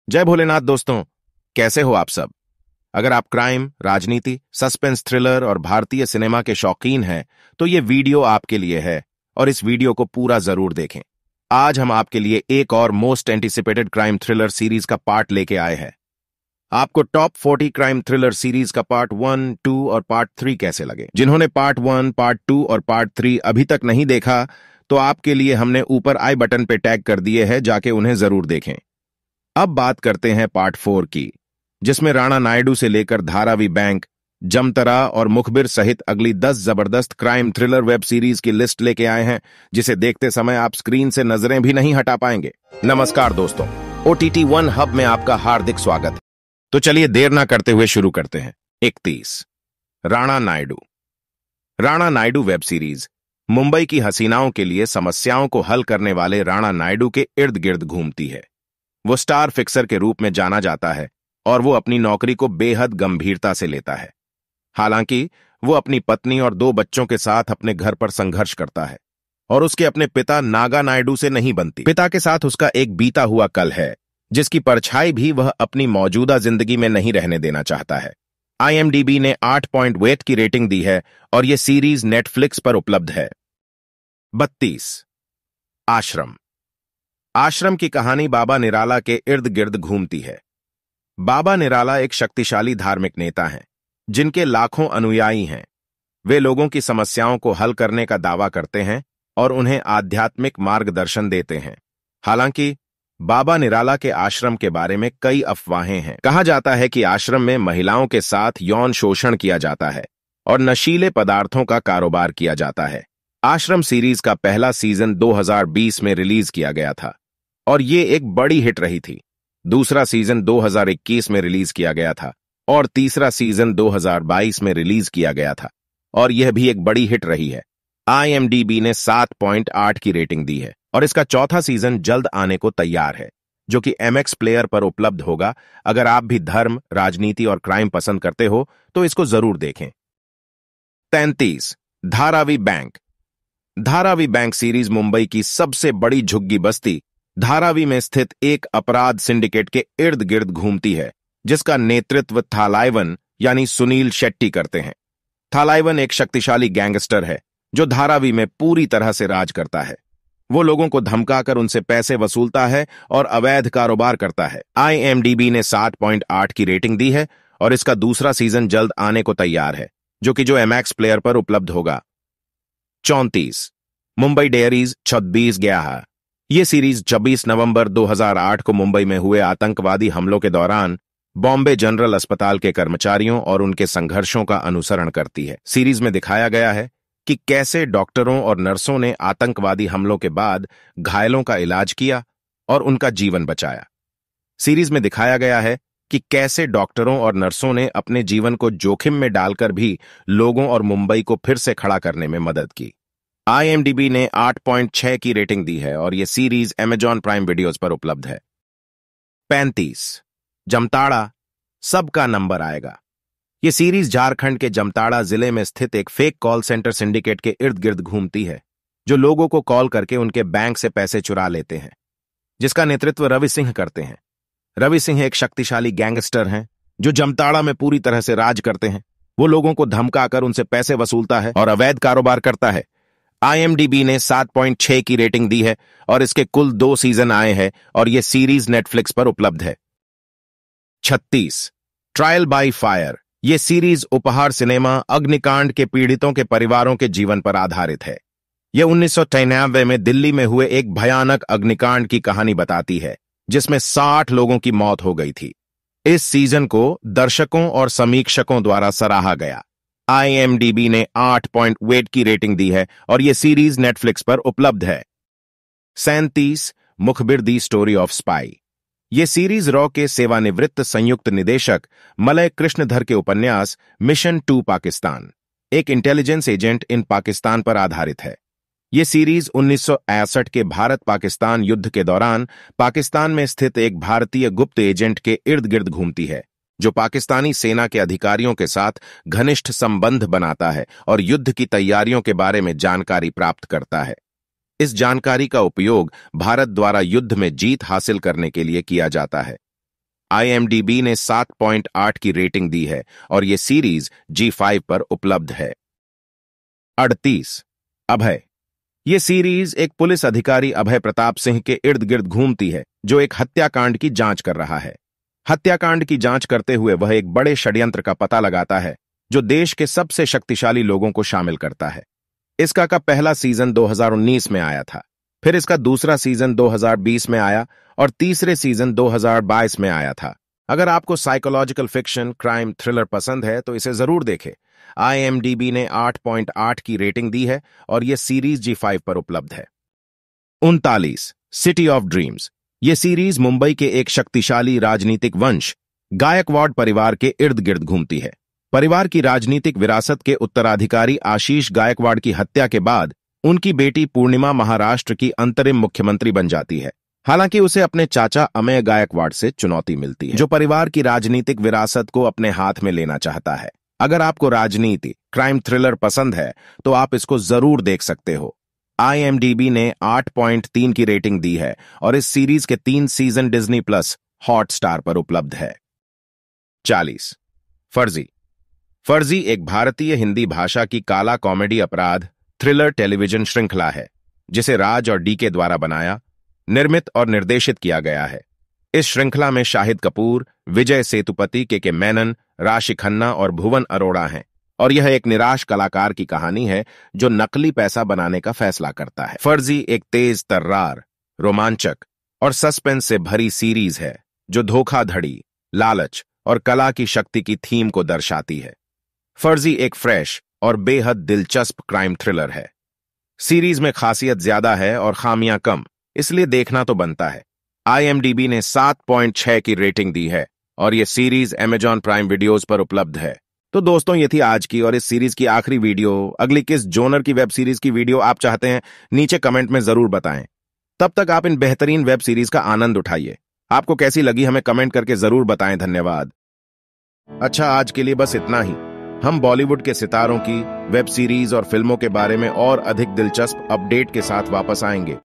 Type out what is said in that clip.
जय भोलेनाथ दोस्तों। कैसे हो आप सब? अगर आप क्राइम, राजनीति, सस्पेंस, थ्रिलर और भारतीय सिनेमा के शौकीन हैं तो ये वीडियो आपके लिए है और इस वीडियो को पूरा जरूर देखें। आज हम आपके लिए एक और most anticipated crime thriller series का पार्ट लेके आए हैं। आपको टॉप 40 क्राइम थ्रिलर सीरीज का पार्ट 1, 2 और पार्ट 3 कैसे लगे? जिन्होंने पार्ट 1, पार्ट 2 और पार्ट 3 अभी तक नहीं देखा तो आपके लिए हमने ऊपर आई बटन पे टैग कर दिए हैं, जाके उन्हें जरूर देखें। अब बात करते हैं पार्ट 4 की, जिसमें राणा नायडू से लेकर धारावी बैंक, जमतरा और मुखबिर सहित अगली 10 जबरदस्त क्राइम थ्रिलर वेब सीरीज की लिस्ट लेके आए हैं, जिसे देखते समय आप स्क्रीन से नजरें भी नहीं हटा पाएंगे। नमस्कार दोस्तों, OTT वन हब में आपका हार्दिक स्वागत है। तो चलिए देर ना करते हुए शुरू करते हैं। 31 राणा नायडू। राणा नायडू वेब सीरीज मुंबई की हसीनाओं के लिए समस्याओं को हल करने वाले राणा नायडू के इर्द गिर्द घूमती है। वो स्टार फिक्सर के रूप में जाना जाता है और वो अपनी नौकरी को बेहद गंभीरता से लेता है। हालांकि वो अपनी पत्नी और 2 बच्चों के साथ अपने घर पर संघर्ष करता है और उसके अपने पिता नागा नायडू से नहीं बनती। पिता के साथ उसका एक बीता हुआ कल है, जिसकी परछाई भी वह अपनी मौजूदा जिंदगी में नहीं रहने देना चाहता है। IMDb ने 8.8 की रेटिंग दी है और यह सीरीज नेटफ्लिक्स पर उपलब्ध है। 32 आश्रम। आश्रम की कहानी बाबा निराला के इर्द गिर्द घूमती है। बाबा निराला एक शक्तिशाली धार्मिक नेता हैं, जिनके लाखों अनुयायी हैं। वे लोगों की समस्याओं को हल करने का दावा करते हैं और उन्हें आध्यात्मिक मार्गदर्शन देते हैं। हालांकि बाबा निराला के आश्रम के बारे में कई अफवाहें हैं। कहा जाता है कि आश्रम में महिलाओं के साथ यौन शोषण किया जाता है और नशीले पदार्थों का कारोबार किया जाता है। आश्रम सीरीज का पहला सीजन 2020 में रिलीज किया गया था और ये एक बड़ी हिट रही थी। दूसरा सीजन 2021 में रिलीज किया गया था और तीसरा सीजन 2022 में रिलीज किया गया था और यह भी एक बड़ी हिट रही है। IMDb ने 7.8 की रेटिंग दी है और इसका चौथा सीजन जल्द आने को तैयार है, जो कि MX प्लेयर पर उपलब्ध होगा। अगर आप भी धर्म, राजनीति और क्राइम पसंद करते हो तो इसको जरूर देखें। 33 Dharavi bank. Dharavi bank series Mumbai की सबसे बड़ी झुग्गी बस्ती धारावी में स्थित एक अपराध सिंडिकेट के इर्द गिर्द घूमती है, जिसका नेतृत्व थालाइवन यानी सुनील शेट्टी करते हैं। थालाइवन एक शक्तिशाली गैंगस्टर है जो धारावी में पूरी तरह से राज करता है। वो लोगों को धमकाकर उनसे पैसे वसूलता है और अवैध कारोबार करता है। IMDb ने 7.8 की रेटिंग दी है और इसका दूसरा सीजन जल्द आने को तैयार है, जो MX प्लेयर पर उपलब्ध होगा। 34 मुंबई डेयरीज 26 गया। ये सीरीज 26 नवंबर 2008 को मुंबई में हुए आतंकवादी हमलों के दौरान बॉम्बे जनरल अस्पताल के कर्मचारियों और उनके संघर्षों का अनुसरण करती है। सीरीज में दिखाया गया है कि कैसे डॉक्टरों और नर्सों ने आतंकवादी हमलों के बाद घायलों का इलाज किया और उनका जीवन बचाया। सीरीज में दिखाया गया है कि कैसे डॉक्टरों और नर्सों ने अपने जीवन को जोखिम में डालकर भी लोगों और मुंबई को फिर से खड़ा करने में मदद की। IMDb ने 8.6 की रेटिंग दी है और यह सीरीज Amazon प्राइम वीडियोज पर उपलब्ध है। 35 जमताड़ा सबका नंबर आएगा। यह सीरीज झारखंड के जमताड़ा जिले में स्थित एक फेक कॉल सेंटर सिंडिकेट के इर्द गिर्द घूमती है, जो लोगों को कॉल करके उनके बैंक से पैसे चुरा लेते हैं, जिसका नेतृत्व रवि सिंह करते हैं। रवि सिंह एक शक्तिशाली गैंगस्टर हैं जो जमताड़ा में पूरी तरह से राज करते हैं। वो लोगों को धमकाकर उनसे पैसे वसूलता है और अवैध कारोबार करता है। IMDb ने 7.6 की रेटिंग दी है और इसके कुल 2 सीजन आए हैं और यह सीरीज नेटफ्लिक्स पर उपलब्ध है। 36 ट्रायल बाय फायर। यह सीरीज उपहार सिनेमा अग्निकांड के पीड़ितों के परिवारों के जीवन पर आधारित है। यह 1993 में दिल्ली में हुए एक भयानक अग्निकांड की कहानी बताती है, जिसमें 60 लोगों की मौत हो गई थी। इस सीजन को दर्शकों और समीक्षकों द्वारा सराहा गया। IMDb ने 8.8 की रेटिंग दी है और यह सीरीज नेटफ्लिक्स पर उपलब्ध है। 37 मुखबिर दी स्टोरी ऑफ स्पाई। यह सीरीज रॉ के सेवानिवृत्त संयुक्त निदेशक मलय कृष्णधर के उपन्यास मिशन टू पाकिस्तान, एक इंटेलिजेंस एजेंट इन पाकिस्तान पर आधारित है। यह सीरीज 1961 के भारत पाकिस्तान युद्ध के दौरान पाकिस्तान में स्थित एक भारतीय गुप्त एजेंट के इर्द गिर्द घूमती है, जो पाकिस्तानी सेना के अधिकारियों के साथ घनिष्ठ संबंध बनाता है और युद्ध की तैयारियों के बारे में जानकारी प्राप्त करता है। इस जानकारी का उपयोग भारत द्वारा युद्ध में जीत हासिल करने के लिए किया जाता है। IMDb ने 7.8 की रेटिंग दी है और ये सीरीज G5 पर उपलब्ध है। 38। अभय। ये सीरीज एक पुलिस अधिकारी अभय प्रताप सिंह के इर्द गिर्द घूमती है, जो एक हत्याकांड की जांच कर रहा है। हत्याकांड की जांच करते हुए वह एक बड़े षड्यंत्र का पता लगाता है, जो देश के सबसे शक्तिशाली लोगों को शामिल करता है। इसका पहला सीजन 2019 में आया था, फिर इसका दूसरा सीजन 2020 में आया और तीसरे सीजन 2022 में आया था। अगर आपको साइकोलॉजिकल फिक्शन, क्राइम, थ्रिलर पसंद है तो इसे जरूर देखें। IMDb ने 8.8 की रेटिंग दी है और यह सीरीज G5 पर उपलब्ध है। 39। City of dreams. यह सीरीज मुंबई के एक शक्तिशाली राजनीतिक वंश गायकवाड़ परिवार के इर्द गिर्द घूमती है। परिवार की राजनीतिक विरासत के उत्तराधिकारी आशीष गायकवाड़ की हत्या के बाद उनकी बेटी पूर्णिमा महाराष्ट्र की अंतरिम मुख्यमंत्री बन जाती है। हालांकि उसे अपने चाचा अमेय गायकवाड़ से चुनौती मिलती है, जो परिवार की राजनीतिक विरासत को अपने हाथ में लेना चाहता है। अगर आपको राजनीति, क्राइम, थ्रिलर पसंद है तो आप इसको जरूर देख सकते हो। IMDb ने 8.3 की रेटिंग दी है और इस सीरीज के 3 सीजन डिज्नी प्लस हॉटस्टार पर उपलब्ध है। 40। फर्जी। फर्जी एक भारतीय हिंदी भाषा की काला कॉमेडी अपराध थ्रिलर टेलीविजन श्रृंखला है, जिसे राज और DK द्वारा बनाया, निर्मित और निर्देशित किया गया है। इस श्रृंखला में शाहिद कपूर, विजय सेतुपति, के मेनन, राशि खन्ना और भुवन अरोड़ा हैं, और यह एक निराश कलाकार की कहानी है जो नकली पैसा बनाने का फैसला करता है। फर्जी एक तेज तर्रार, रोमांचक और सस्पेंस से भरी सीरीज है जो धोखाधड़ी, लालच और कला की शक्ति की थीम को दर्शाती है। फर्जी एक फ्रेश और बेहद दिलचस्प क्राइम थ्रिलर है। सीरीज में खासियत ज्यादा है और खामियां कम, इसलिए देखना तो बनता है। IMDb ने 7.6 की रेटिंग दी है और यह सीरीज Amazon प्राइम वीडियोज पर उपलब्ध है। तो दोस्तों, ये थी आज की और इस सीरीज की आखिरी वीडियो। अगली किस जोनर की वेब सीरीज की वीडियो आप चाहते हैं, नीचे कमेंट में जरूर बताएं। तब तक आप इन बेहतरीन वेब सीरीज का आनंद उठाइए। आपको कैसी लगी हमें कमेंट करके जरूर बताएं। धन्यवाद। अच्छा, आज के लिए बस इतना ही। हम बॉलीवुड के सितारों की वेब सीरीज और फिल्मों के बारे में और अधिक दिलचस्प अपडेट के साथ वापस आएंगे।